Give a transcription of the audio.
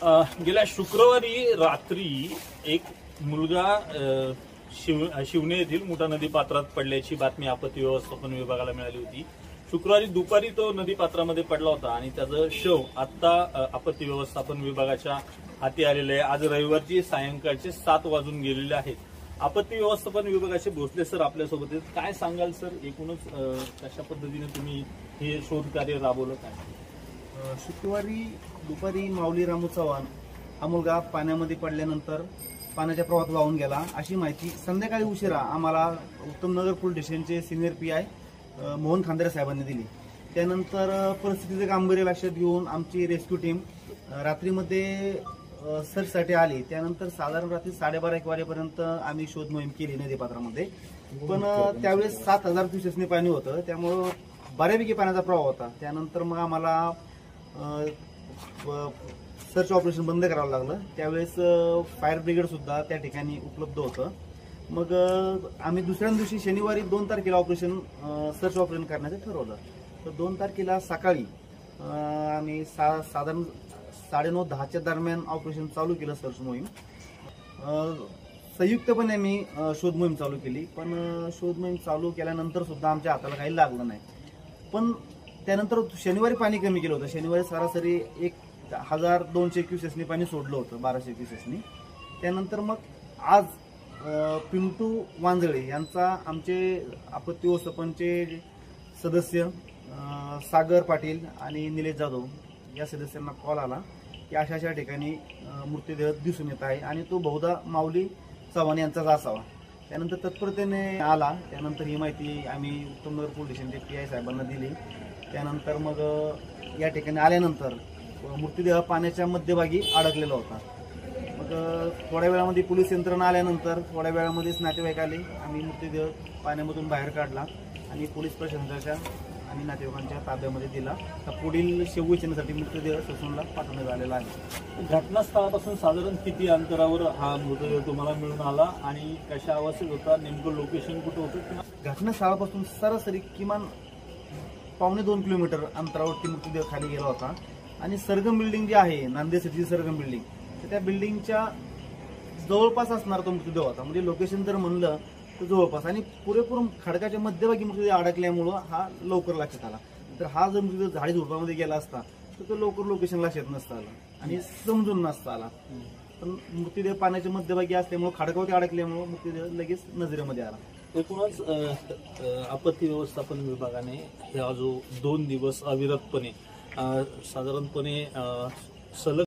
गेल्या शुक्रवारी रात्री एक मुलगा शिवणे येथील मुठा नदी पात्रात पडल्याची बातमी आपत्ती व्यवस्थापन विभागाला मिळाली होती। शुक्रवारी दुपारी तो नदी पात्रामध्ये पडला होता आणि त्याचं शव आता आपत्ती व्यवस्थापन विभागाच्या हाती आलेले आहे। आज रविवारची सायंकाळचे 7 वाजून गेलेले आहेत। आपत्ती व्यवस्थापन विभागाचे भोसले सर आपल्यासोबत आहेत। काय सांगाल सर, एकूणच कशा पद्धतीने तुम्ही हे शोध कार्य राबवलं? काय शुक्रवारी दुपारी माऊली रामू चव्हाण हा मुलगा पाण्यामध्ये पडल्यानंतर पाण्याच्या प्रवाहात वाहून गेला अशी माहिती संध्याकाळी उशिरा आम्हाला उत्तमनगर पोलीस स्टेशनचे सिनियर पीआय मोहन खांदरे साहेबांनी दिली। त्यानंतर परिस्थितीचे गांभीर्य लक्षात घेऊन आमची रेस्क्यू टीम रात्रीमध्ये सर्चसाठी आली। त्यानंतर साधारण रात्री 12:30-1 वाजेपर्यंत आम्ही शोध मोहीम केली नदीपात्रामध्ये, पण त्यावेळेस 7000 क्युसेक्सने पाणी होतं, त्यामुळं बऱ्यापैकी पाण्याचा प्रवाह होता। त्यानंतर मग आम्हाला सर्च ऑपरेशन बंद करावं लागलं। त्यावेळेस फायर ब्रिगेड सुद्धा त्या ठिकाणी उपलब्ध होतं। मग आम्ही दुसऱ्या दिवशी शनिवारी 2 तारखेला सर्च ऑपरेशन करण्याचं ठरवलं। तर 2 तारखेला सकाळी आम्ही साधारण 9:30-10च्या दरम्यान ऑपरेशन चालू केलं। सर्च मोहीम संयुक्तपणे आम्ही शोध मोहीम चालू केली, पण शोध मोहीम चालू केल्यानंतर सुद्धा आमच्या हाताला काही लागलं नाही। पण त्यानंतर शनिवारी पाणी कमी केलं होतं। शनिवारी सरासरी 1200 क्युसेसनी पाणी सोडलं होतं, 1200 क्युसेसनी। त्यानंतर मग आज पिंटू वांजळे यांचा आमचे आपत्ती व्यवस्थापनचे सदस्य सागर पाटील आणि निलेश जाधव या सदस्यांना कॉल आला की अशा ठिकाणी मृतदेह दिसून येत आहे आणि तो बहुधा माऊली चव्हाण यांचाच असावा। त्यानंतर तत्परतेने आला। त्यानंतर ही माहिती आम्ही उत्तमनगर पोलीस स्टेशनचे पीआय साहेबांना दिली। त्यानंतर मग या ठिकाणी आल्यानंतर मृतदेह पाण्याच्या मध्यभागी अडकलेला होता। मग थोड्या वेळामध्ये पोलीस यंत्रणा आल्यानंतर थोड्या वेळामध्येच नातेवाईक आले। आम्ही मृतदेह पाण्यामधून बाहेर काढला आणि पोलीस प्रशासनाच्या आणि नातेवाईकांच्या ताब्यामध्ये दिला। तर पुढील शेवविचारण्यासाठी मृतदेह ससूनला पाठवण्यात आलेला आहे। घटनास्थळापासून साधारण किती अंतरावर हा मृतदेह तुम्हाला मिळून आला आणि कशा अवस्थेत होता, नेमकं लोकेशन कुठं होतं? घटनास्थळापासून सरासरी किमान 2.25 किलोमीटर अंतरावरती मृतदेह खाली गेला होता आणि सरगम बिल्डिंग जी आहे, नांदेड सिटी सरगम बिल्डिंग, तर त्या बिल्डिंगच्या जवळपास असणारा तो मृतदेह होता। म्हणजे लोकेशन जर म्हणलं तर जवळपास, आणि पुरेपूर खडकाच्या मध्यभागी मृतदेह अडकल्यामुळं हा लवकर लक्षात आला। तर हा जर मृतदेह झाडी झुडपामध्ये गेला असता तर तो लवकर लोकेशन लक्षात नसता आला आणि समजून नसता आला। पण मृतदेह पाण्याच्या मध्यभागी असल्यामुळे खडकावरती अडकल्यामुळे मृतदेह लगेच नजरेमध्ये आला। एकूणच आपत्ती व्यवस्थापन विभागाने हा जो 2 दिवस अविरतपणे साधारणपणे सलग